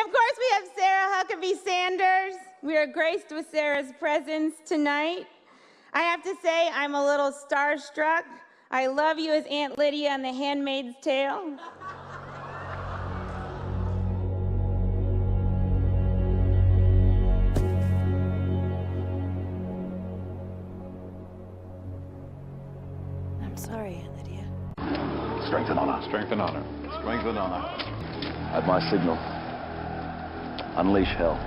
of course, we have Sarah Huckabee Sanders. We are graced with Sarah's presence tonight. I have to say, I'm a little starstruck. I love you as Aunt Lydia on The Handmaid's Tale. I'm sorry, Aunt Lydia. Strength and honor. Strength and honor. Strength and honor. At my signal, unleash hell.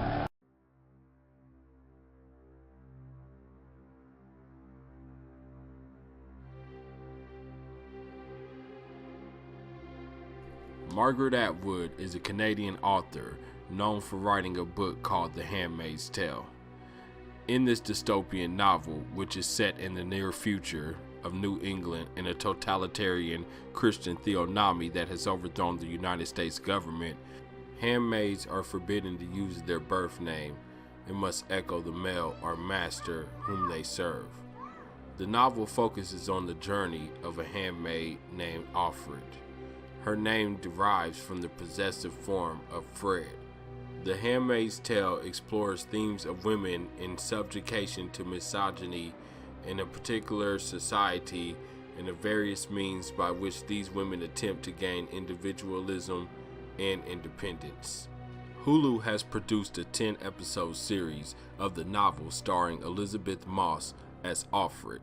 Margaret Atwood is a Canadian author known for writing a book called The Handmaid's Tale. In this dystopian novel, which is set in the near future of New England in a totalitarian Christian theonomy that has overthrown the United States government, handmaids are forbidden to use their birth name and must echo the male or master whom they serve. The novel focuses on the journey of a handmaid named Offred. Her name derives from the possessive form of Fred. The Handmaid's Tale explores themes of women in subjugation to misogyny in a particular society and the various means by which these women attempt to gain individualism and independence. Hulu has produced a 10-episode series of the novel starring Elizabeth Moss as Offred.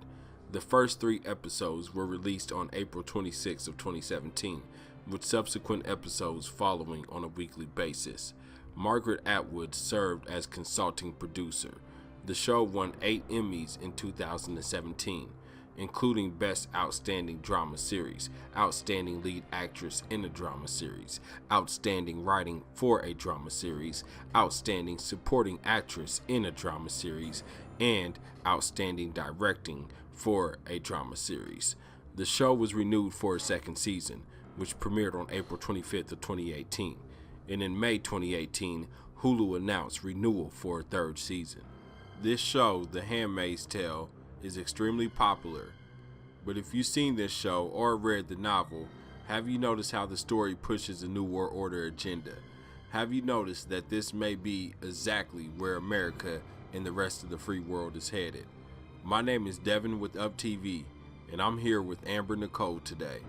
The first 3 episodes were released on April 26 of 2017, with subsequent episodes following on a weekly basis. Margaret Atwood served as consulting producer. The show won 8 Emmys in 2017, including Best Outstanding Drama Series, Outstanding Lead Actress in a Drama Series, Outstanding Writing for a Drama Series, Outstanding Supporting Actress in a Drama Series, and Outstanding Directing for a Drama Series. The show was renewed for a second season, which premiered on April 25th of 2018, and in May 2018, Hulu announced renewal for a 3rd season. This show, The Handmaid's Tale, is extremely popular, but if you've seen this show or read the novel, have you noticed how the story pushes a New World Order agenda? Have you noticed that this may be exactly where America and the rest of the free world is headed? My name is Devin with UPTV, and I'm here with Amber Nicole today.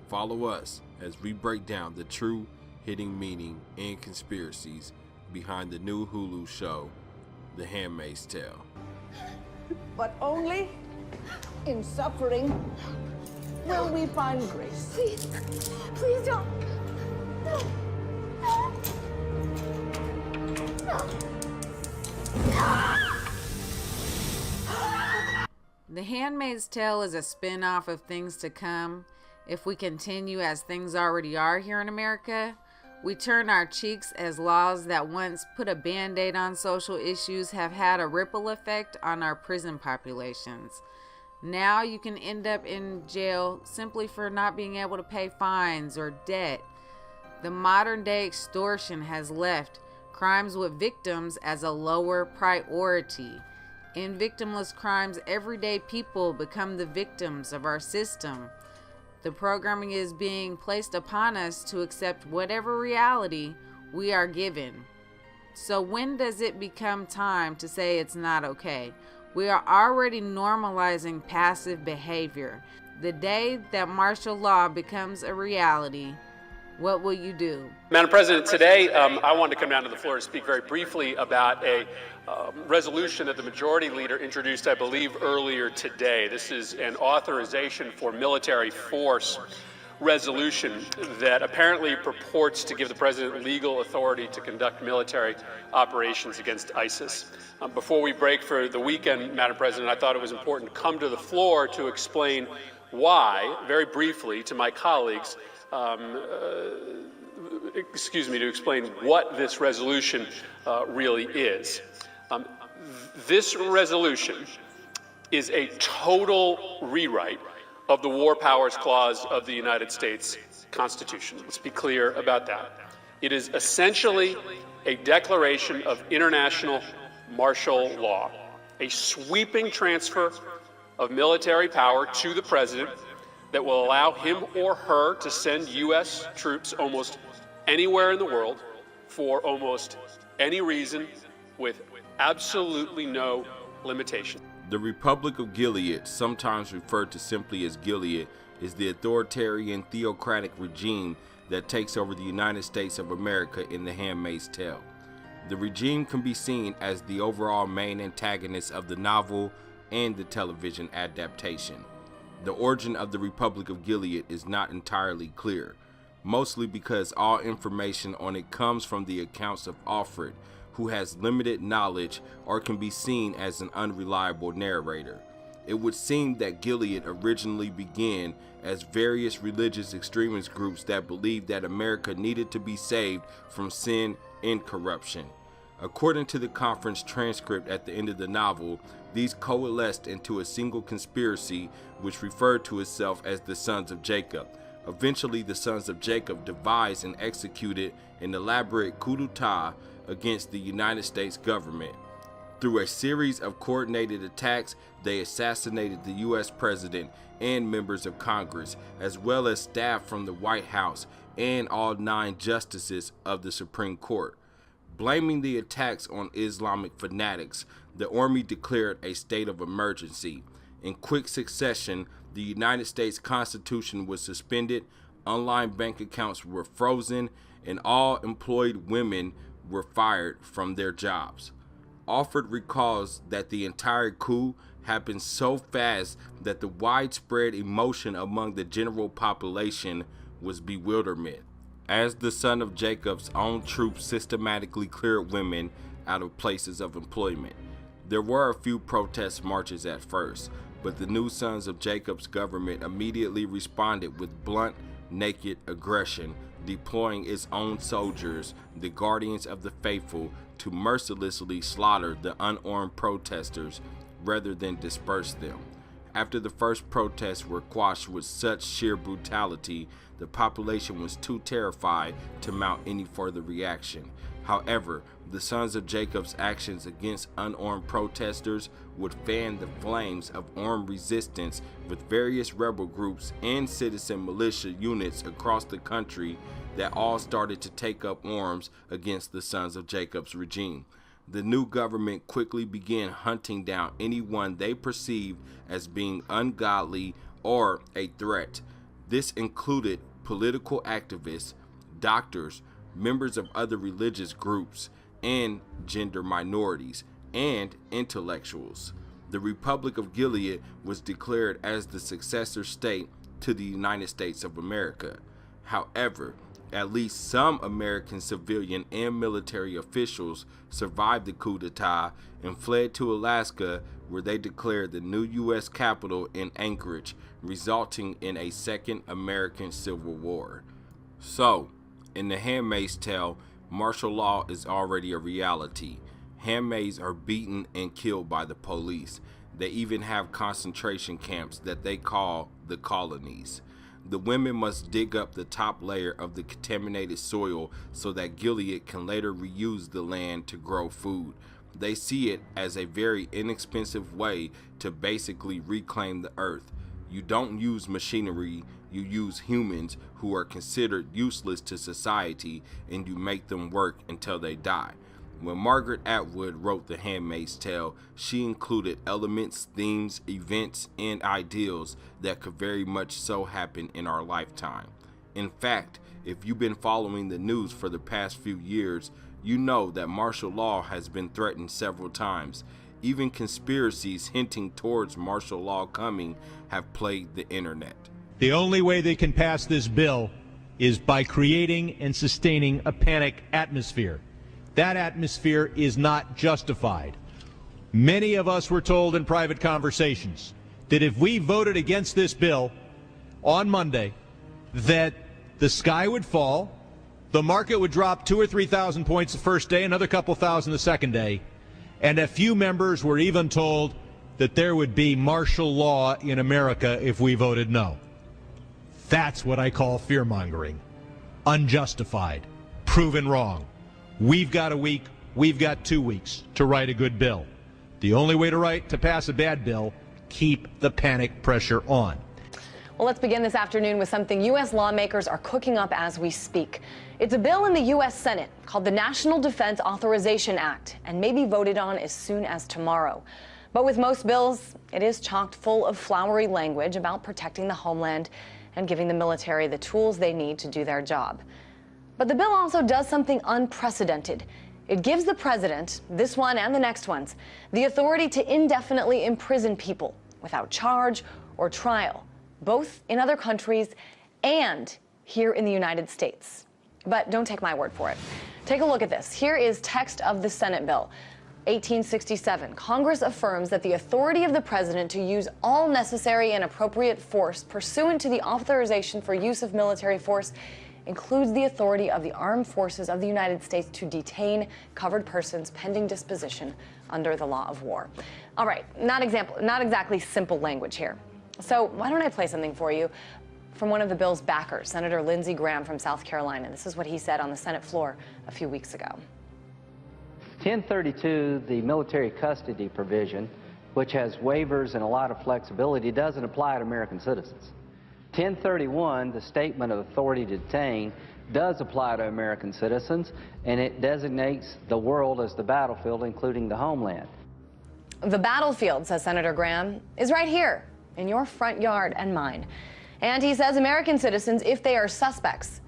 Follow us as we break down the true hidden meaning and conspiracies behind the new Hulu show, The Handmaid's Tale. But only in suffering will we find grace. Please, please don't. No. The Handmaid's Tale is a spin-off of Things to Come. If we continue as things already are here in America, we turn our cheeks as laws that once put a band-aid on social issues have had a ripple effect on our prison populations. Now you can end up in jail simply for not being able to pay fines or debt. The modern day extortion has left crimes with victims as a lower priority. In victimless crimes, everyday people become the victims of our system. The programming is being placed upon us to accept whatever reality we are given. So when does it become time to say it's not okay? We are already normalizing passive behavior. The day that martial law becomes a reality, what will you do? Madam President, today I wanted to come down to the floor to speak very briefly about a resolution that the majority leader introduced, I believe, earlier today. This is an authorization for military force resolution that apparently purports to give the president legal authority to conduct military operations against ISIS. Before we break for the weekend, Madam President, I thought it was important to come to the floor to explain why, very briefly, to my colleagues, to explain what this resolution really is. This resolution is a total rewrite of the War Powers Clause of the United States Constitution. Let's be clear about that. It is essentially a declaration of international martial law, a sweeping transfer of military power to the president that will allow him or her to send U.S. troops almost anywhere in the world for almost any reason with absolutely no limitation. The Republic of Gilead, sometimes referred to simply as Gilead, is the authoritarian theocratic regime that takes over the United States of America in The Handmaid's Tale. The regime can be seen as the overall main antagonist of the novel and the television adaptation. The origin of the Republic of Gilead is not entirely clear, mostly because all information on it comes from the accounts of Alfred, who has limited knowledge or can be seen as an unreliable narrator. It would seem that Gilead originally began as various religious extremist groups that believed that America needed to be saved from sin and corruption. According to the conference transcript at the end of the novel, these coalesced into a single conspiracy which referred to itself as the Sons of Jacob. Eventually, the Sons of Jacob devised and executed an elaborate coup d'etat against the United States government. Through a series of coordinated attacks, they assassinated the U.S. president and members of Congress, as well as staff from the White House and all 9 justices of the Supreme Court. Blaming the attacks on Islamic fanatics, the army declared a state of emergency. In quick succession, the United States Constitution was suspended, online bank accounts were frozen, and all employed women were fired from their jobs. Alfred recalls that the entire coup happened so fast that the widespread emotion among the general population was bewilderment. As the Son of Jacob's own troops systematically cleared women out of places of employment. There were a few protest marches at first, but the new Sons of Jacob's government immediately responded with blunt, naked aggression, deploying its own soldiers, the guardians of the faithful, to mercilessly slaughter the unarmed protesters rather than disperse them. After the first protests were quashed with such sheer brutality, the population was too terrified to mount any further reaction. However, the Sons of Jacob's actions against unarmed protesters would fan the flames of armed resistance with various rebel groups and citizen militia units across the country that all started to take up arms against the Sons of Jacob's regime. The new government quickly began hunting down anyone they perceived as being ungodly or a threat. This included political activists, doctors, members of other religious groups, and gender minorities, and intellectuals. The Republic of Gilead was declared as the successor state to the United States of America. However, at least some American civilian and military officials survived the coup d'etat and fled to Alaska, where they declared the new U.S. capital in Anchorage, resulting in a second American Civil War. So, in The Handmaid's Tale, martial law is already a reality. Handmaids are beaten and killed by the police. They even have concentration camps that they call the colonies. The women must dig up the top layer of the contaminated soil so that Gilead can later reuse the land to grow food. They see it as a very inexpensive way to basically reclaim the earth. You don't use machinery, you use humans who are considered useless to society, and you make them work until they die. When Margaret Atwood wrote The Handmaid's Tale, she included elements, themes, events, and ideals that could very much so happen in our lifetime. In fact, if you've been following the news for the past few years, you know that martial law has been threatened several times. Even conspiracies hinting towards martial law coming have plagued the internet. The only way they can pass this bill is by creating and sustaining a panic atmosphere. That atmosphere is not justified. Many of us were told in private conversations that if we voted against this bill on Monday, that the sky would fall, the market would drop 2,000 or 3,000 points the first day, another couple thousand the second day, and a few members were even told that there would be martial law in America if we voted no. That's what I call fear-mongering. Unjustified. Proven wrong. We've got a week, we've got 2 weeks to write a good bill. The only way to pass a bad bill, keep the panic pressure on. Well, let's begin this afternoon with something U.S. lawmakers are cooking up as we speak. It's a bill in the U.S. Senate called the National Defense Authorization Act and may be voted on as soon as tomorrow. But with most bills, it is chocked full of flowery language about protecting the homeland and giving the military the tools they need to do their job. But the bill also does something unprecedented. It gives the president, this one and the next ones, the authority to indefinitely imprison people without charge or trial, both in other countries and here in the United States. But don't take my word for it. Take a look at this. Here is text of the Senate bill. 1867, Congress affirms that the authority of the president to use all necessary and appropriate force pursuant to the authorization for use of military force includes the authority of the armed forces of the United States to detain covered persons pending disposition under the law of war. All right, not exactly simple language here. So why don't I play something for you from one of the bill's backers, Senator Lindsey Graham from South Carolina. This is what he said on the Senate floor a few weeks ago. 1032, the military custody provision, which has waivers and a lot of flexibility, doesn't apply to American citizens. 1031, the statement of authority to detain, does apply to American citizens, and it designates the world as the battlefield, including the homeland. The battlefield, says Senator Graham, is right here in your front yard and mine. And he says American citizens, if they are suspects,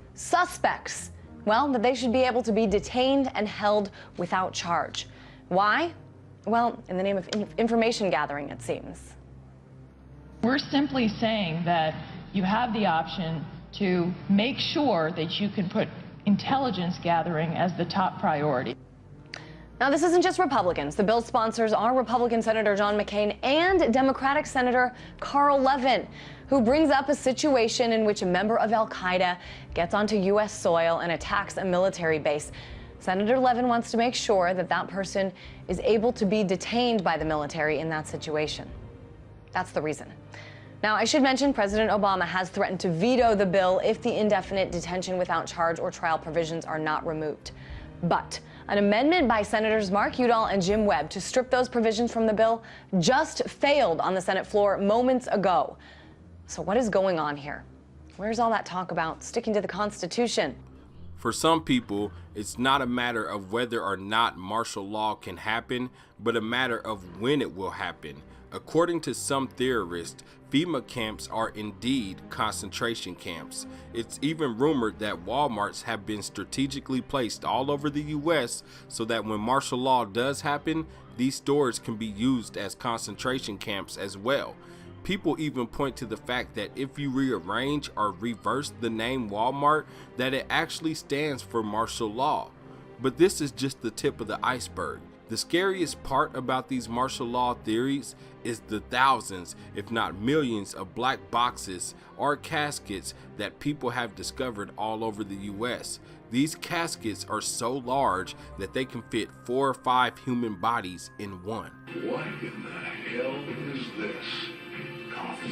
well, that they should be able to be detained and held without charge. Why? Well, in the name of information gathering, it seems. We're simply saying that you have the option to make sure that you can put intelligence gathering as the top priority. Now, this isn't just Republicans. The bill's sponsors are Republican Senator John McCain and Democratic Senator Carl Levin, who brings up a situation in which a member of al-Qaeda gets onto U.S. soil and attacks a military base. Senator Levin wants to make sure that that person is able to be detained by the military in that situation. That's the reason. Now, I should mention President Obama has threatened to veto the bill if the indefinite detention without charge or trial provisions are not removed. But an amendment by Senators Mark Udall and Jim Webb to strip those provisions from the bill just failed on the Senate floor moments ago. So what is going on here? Where's all that talk about sticking to the Constitution? For some people, it's not a matter of whether or not martial law can happen, but a matter of when it will happen. According to some theorists, FEMA camps are indeed concentration camps. It's even rumored that Walmarts have been strategically placed all over the US so that when martial law does happen, these stores can be used as concentration camps as well. People even point to the fact that if you rearrange or reverse the name Walmart, that it actually stands for martial law. But this is just the tip of the iceberg. The scariest part about these martial law theories is the thousands, if not millions, of black boxes or caskets that people have discovered all over the US. These caskets are so large that they can fit 4 or 5 human bodies in one. What in the hell is this? Coffin.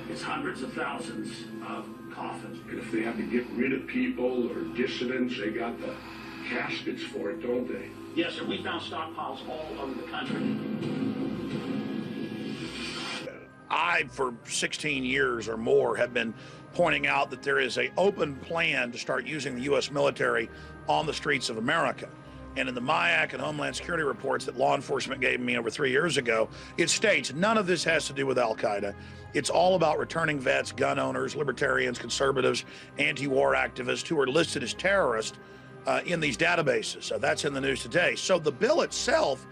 It's hundreds of thousands of coffins. And if they have to get rid of people or dissidents, they got the caskets for it, don't they? Yes, sir. We found stockpiles all over the country. I, for 16 years or more, have been pointing out that there is an open plan to start using the U.S. military on the streets of America. And in the MIAC and Homeland Security reports that law enforcement gave me over 3 years ago, it states none of this has to do with al-Qaeda. It's all about returning vets, gun owners, libertarians, conservatives, anti-war activists who are listed as terrorists in these databases. So that's in the news today. So the bill itself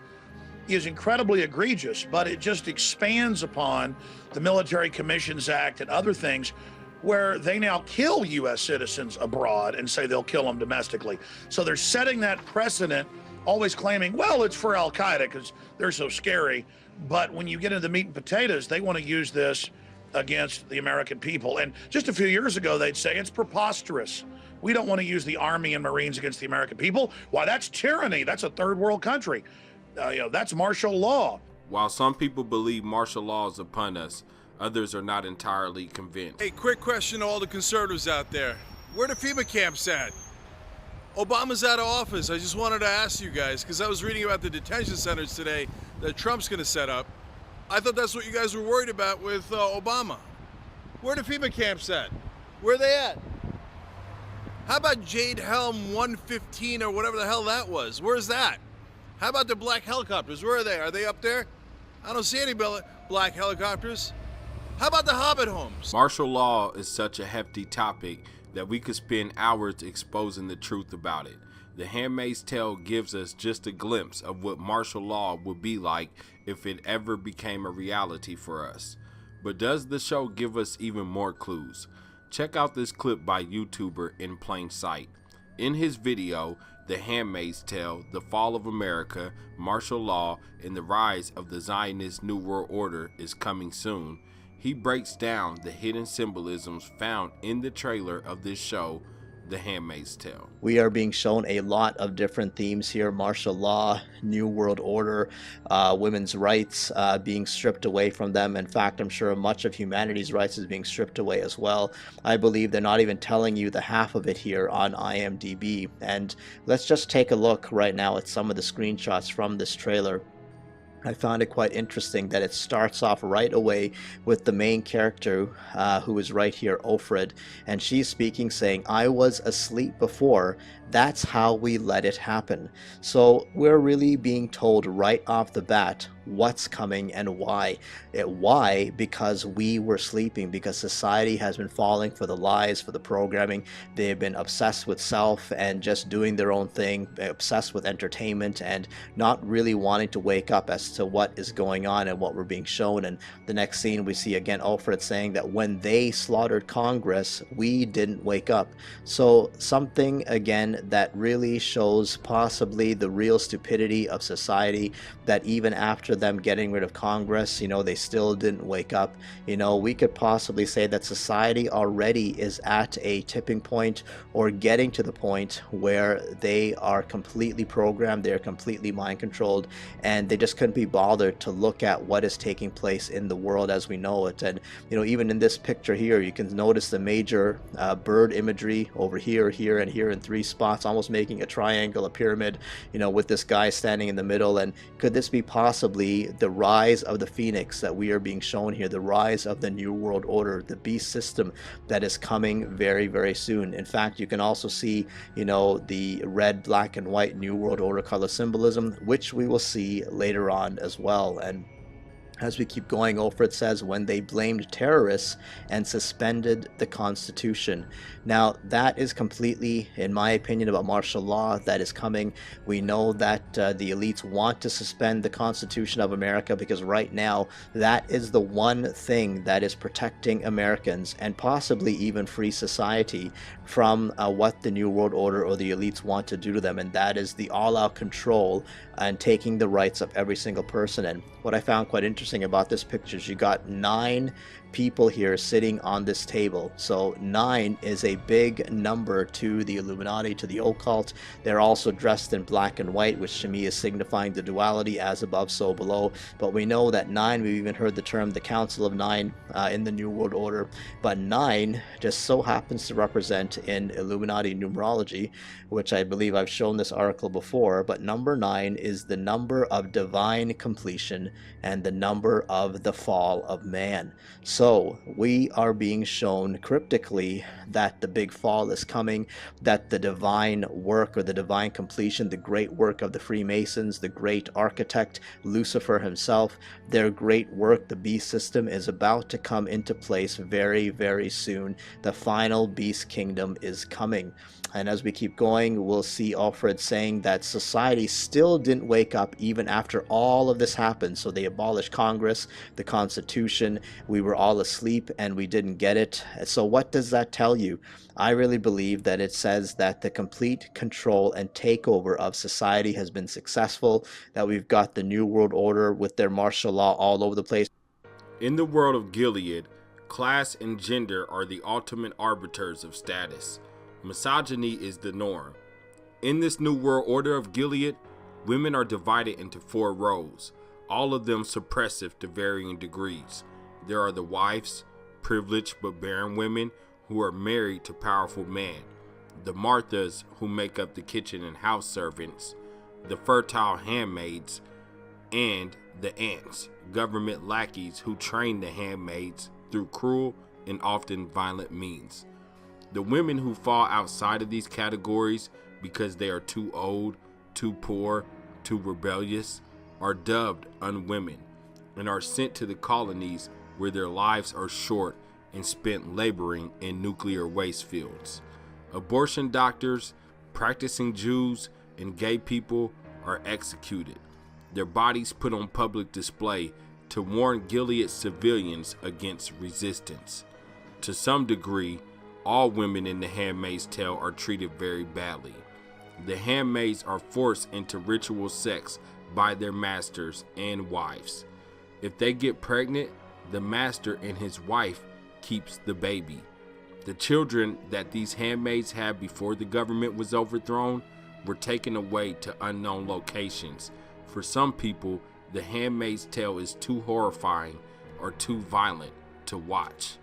is incredibly egregious, but it just expands upon the Military Commissions Act and other things where they now kill U.S. citizens abroad and say they'll kill them domestically. So they're setting that precedent, always claiming, well, it's for al-Qaeda because they're so scary. But when you get into the meat and potatoes, they want to use this against the American people. And just a few years ago, they'd say it's preposterous. We don't want to use the Army and Marines against the American people. Why, that's tyranny. That's a third world country. That's martial law. While some people believe martial law is upon us, others are not entirely convinced. Hey, quick question to all the conservatives out there. Where the FEMA camps at? Obama's out of office. I just wanted to ask you guys, because I was reading about the detention centers today. that Trump's going to set up. I thought that's what you guys were worried about with Obama. Where the FEMA camps at? Where are they at? How about Jade Helm 115 or whatever the hell that was? Where's that? How about the black helicopters? Where are they? Are they up there? I don't see any black helicopters. How about the Hobbit homes? Martial law is such a hefty topic that we could spend hours exposing the truth about it. The Handmaid's Tale gives us just a glimpse of what martial law would be like if it ever became a reality for us. But does the show give us even more clues? Check out this clip by YouTuber In Plain Sight. In his video, The Handmaid's Tale, The Fall of America, Martial Law, and the Rise of the Zionist New World Order is coming soon, he breaks down the hidden symbolisms found in the trailer of this show, The Handmaid's Tale. We are being shown a lot of different themes here: martial law, New World Order, women's rights being stripped away from them. In fact, I'm sure much of humanity's rights is being stripped away as well. I believe they're not even telling you the half of it here on IMDb. And let's just take a look right now at some of the screenshots from this trailer. I found it quite interesting that it starts off right away with the main character who is right here, Ofred, and she's speaking saying, "I was asleep before. That's how we let it happen." So we're really being told right off the bat what's coming and why. Why? Because we were sleeping, because society has been falling for the lies, for the programming. They've been obsessed with self and just doing their own thing, obsessed with entertainment and not really wanting to wake up as to what is going on and what we're being shown. And the next scene we see again Alfred saying that when they slaughtered Congress, we didn't wake up. So something again that really shows possibly the real stupidity of society, that even after them getting rid of Congress, they still didn't wake up. We could possibly say that society already is at a tipping point or getting to the point where they are completely programmed, they're completely mind controlled, and they just couldn't be bothered to look at what is taking place in the world as we know it. And even in this picture here, you can notice the major bird imagery over here, here, and here in 3 spots, almost making a triangle, a pyramid, with this guy standing in the middle. And could this be possibly the rise of the phoenix that we are being shown here, the rise of the New World Order, the beast system that is coming very, very soon? In fact, you can also see, the red, black, and white New World Order color symbolism, which we will see later on as well. And as we keep going, Alfred says, when they blamed terrorists and suspended the Constitution. Now, that is completely, in my opinion, about martial law that is coming. We know that the elites want to suspend the Constitution of America because right now, that is the one thing that is protecting Americans and possibly even free society from what the New World Order or the elites want to do to them, and that is the all-out control and taking the rights of every single person. And what I found quite interesting about this picture is you got 9 people here sitting on this table. So 9 is a big number to the Illuminati, to the occult. They're also dressed in black and white, which to me is signifying the duality, as above, so below. But we know that 9, we've even heard the term the Council of 9 in the New World Order. But 9 just so happens to represent in Illuminati numerology, which I believe I've shown this article before, but number 9 is the number of divine completion and the number of the fall of man. So we are being shown cryptically that the big fall is coming, that the divine work or the divine completion, the great work of the Freemasons, the great architect Lucifer himself, their great work, the beast system, is about to come into place very, very soon. The final beast kingdom is coming. And as we keep going, we'll see Alfred saying that society still didn't wake up even after all of this happened. So they abolished Congress, the Constitution, we were all asleep and we didn't get it. So what does that tell you? I really believe that it says that the complete control and takeover of society has been successful, that we've got the New World Order with their martial law all over the place. In the world of Gilead, class and gender are the ultimate arbiters of status. Misogyny is the norm. In this New World Order of Gilead, women are divided into 4 roles, all of them suppressive to varying degrees. There are the wives, privileged but barren women who are married to powerful men, the Marthas who make up the kitchen and house servants, the fertile handmaids, and the ants, government lackeys who train the handmaids through cruel and often violent means. The women who fall outside of these categories because they are too old, too poor, too rebellious, are dubbed unwomen and are sent to the colonies where their lives are short and spent laboring in nuclear waste fields. Abortion doctors, practicing Jews, and gay people are executed, their bodies put on public display to warn Gilead civilians against resistance. To some degree, all women in The Handmaid's Tale are treated very badly. The handmaids are forced into ritual sex by their masters and wives. If they get pregnant, the master and his wife keeps the baby. The children that these handmaids had before the government was overthrown were taken away to unknown locations. For some people, The Handmaid's Tale is too horrifying or too violent to watch.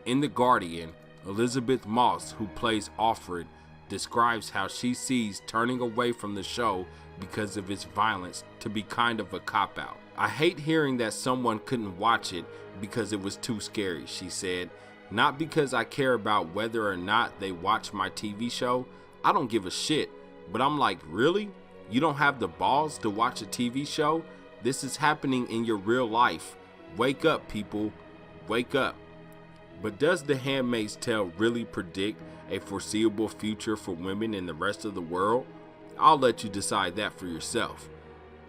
In The Guardian, Elizabeth Moss, who plays Alfred, describes how she sees turning away from the show because of its violence to be kind of a cop-out. "I hate hearing that someone couldn't watch it because it was too scary," she said. "Not because I care about whether or not they watch my TV show. I don't give a shit. But I'm like, really? You don't have the balls to watch a TV show? This is happening in your real life. Wake up, people. Wake up." But does The Handmaid's Tale really predict a foreseeable future for women in the rest of the world? I'll let you decide that for yourself.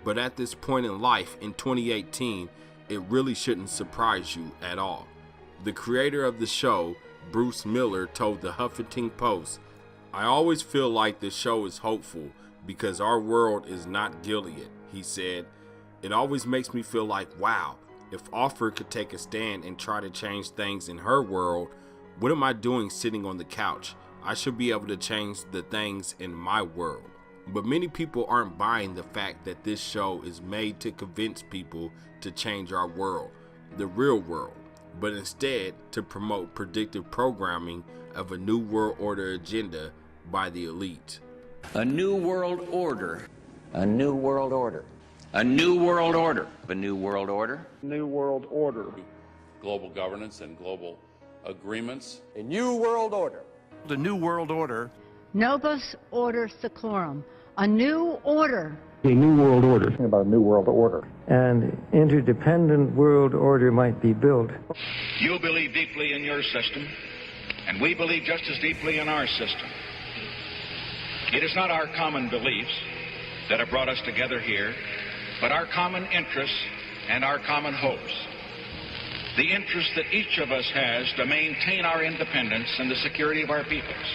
But at this point in life, in 2018, it really shouldn't surprise you at all. The creator of the show, Bruce Miller, told the Huffington Post, "I always feel like the show is hopeful because our world is not Gilead," he said. "It always makes me feel like, wow, if Alfred could take a stand and try to change things in her world, what am I doing sitting on the couch? I should be able to change the things in my world." But many people aren't buying the fact that this show is made to convince people to change our world, the real world, but instead to promote predictive programming of a new world order agenda by the elite. A new world order. A new world order. A new world order. A new world order. New world order. Global governance and global agreements. A new world order. The new world order. Novus Order Seclorum. A new order. A new world order. About a new world order. An interdependent world order might be built. You believe deeply in your system, and we believe just as deeply in our system. It is not our common beliefs that have brought us together here, but our common interests and our common hopes. The interest that each of us has to maintain our independence and the security of our peoples,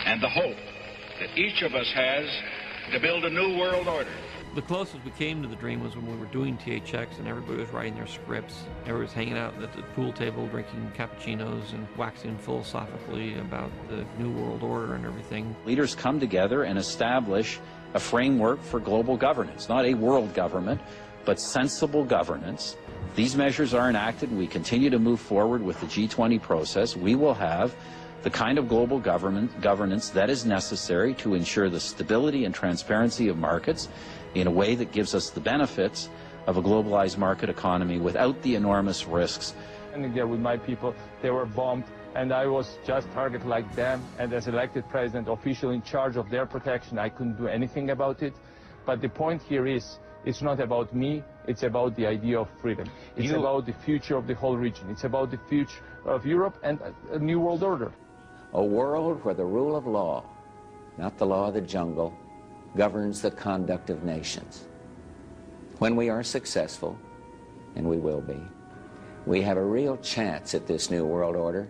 and the hope that each of us has to build a new world order. The closest we came to the dream was when we were doing THX and everybody was writing their scripts. Everybody was hanging out at the pool table drinking cappuccinos and waxing philosophically about the new world order and everything. Leaders come together and establish a framework for global governance, not a world government, but sensible governance. These measures are enacted and we continue to move forward with the G20 process. We will have the kind of global governance that is necessary to ensure the stability and transparency of markets in a way that gives us the benefits of a globalized market economy without the enormous risks. And there with my people, they were bombed, and I was just targeted like them, and as elected president, official in charge of their protection, I couldn't do anything about it. But the point here is, it's not about me, it's about the idea of freedom. It's about the future of the whole region. It's about the future of Europe and a new world order. A world where the rule of law, not the law of the jungle, governs the conduct of nations. When we are successful, and we will be, we have a real chance at this new world order,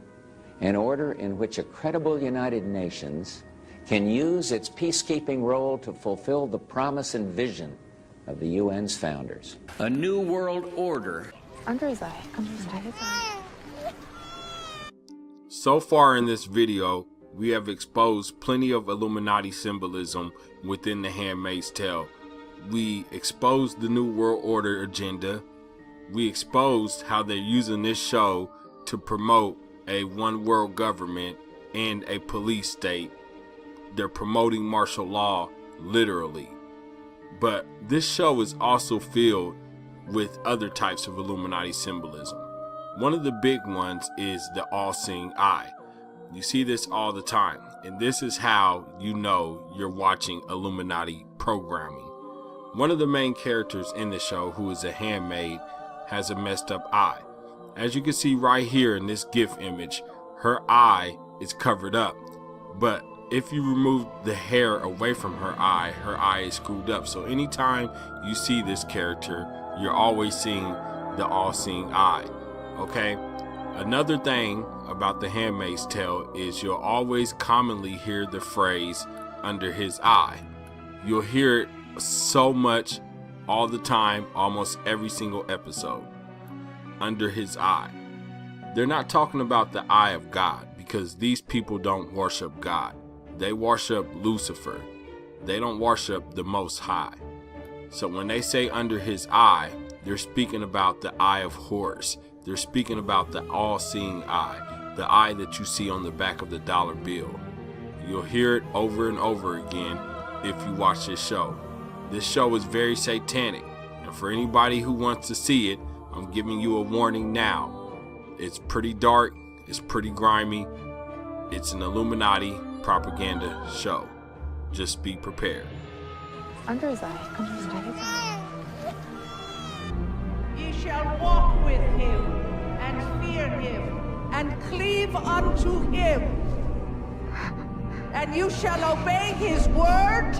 an order in which a credible United Nations can use its peacekeeping role to fulfill the promise and vision of the UN's founders. A new world order. Under his eye. Under his eye. So far in this video, we have exposed plenty of Illuminati symbolism within The Handmaid's Tale. We exposed the New World Order agenda. We exposed how they're using this show to promote a one world government and a police state. They're promoting martial law, literally. But this show is also filled with other types of Illuminati symbolism. One of the big ones is the all-seeing eye. You see this all the time, and this is how you know you're watching Illuminati programming. One of the main characters in the show, who is a handmaid, has a messed up eye. As you can see right here in this GIF image, her eye is covered up, but if you remove the hair away from her eye is screwed up. So anytime you see this character, you're always seeing the all-seeing eye. Okay? Another thing about the Handmaid's Tale is you'll always commonly hear the phrase under his eye. You'll hear it so much all the time, almost every single episode. Under his eye. They're not talking about the eye of God, because these people don't worship God. They worship Lucifer. They don't worship the Most High. So when they say under his eye, they're speaking about the eye of Horus. They're speaking about the all-seeing eye, the eye that you see on the back of the dollar bill. You'll hear it over and over again if you watch this show. This show is very satanic, and for anybody who wants to see it, I'm giving you a warning now. It's pretty dark, it's pretty grimy, it's an Illuminati propaganda show. Just be prepared. Under his eye. Under his eye. Ye shall walk with him, and fear him, and cleave unto him. And you shall obey his word,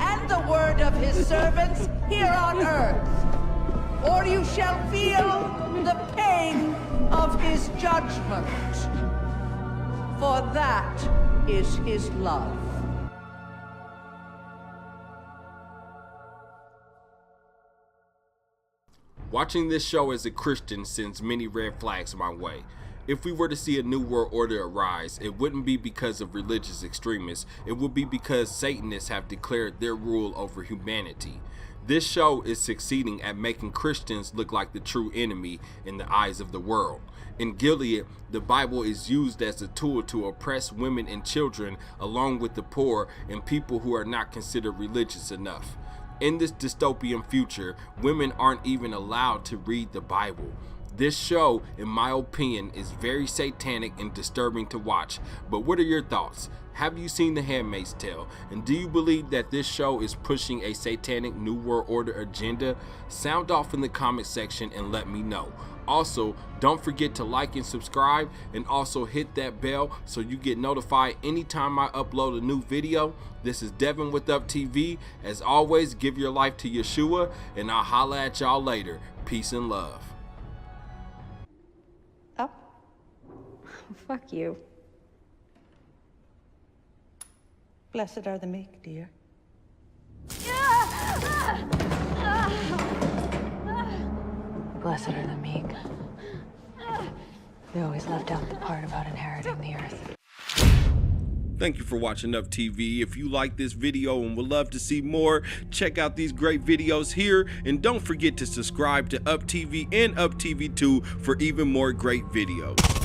and the word of his servants here on earth. Or you shall feel the pain of his judgment. For that is his love. Watching this show as a Christian sends many red flags my way. If we were to see a new world order arise, it wouldn't be because of religious extremists. It would be because Satanists have declared their rule over humanity. This show is succeeding at making Christians look like the true enemy in the eyes of the world. In Gilead, the Bible is used as a tool to oppress women and children, along with the poor and people who are not considered religious enough. In this dystopian future, women aren't even allowed to read the Bible. This show, in my opinion, is very satanic and disturbing to watch. But what are your thoughts? Have you seen The Handmaid's Tale? And do you believe that this show is pushing a satanic New World Order agenda? Sound off in the comment section and let me know. Also, don't forget to like and subscribe, and also hit that bell so you get notified anytime I upload a new video. This is Devin with UPTV. As always, give your life to Yeshua, and I'll holla at y'all later. Peace and love. Oh. Fuck you. Blessed are the meek, dear. Blessed are the meek. We always left out the part about inheriting the earth. Thank you for watching UPTV. If you like this video and would love to see more, check out these great videos here. And don't forget to subscribe to UPTV and UPTV2 for even more great videos.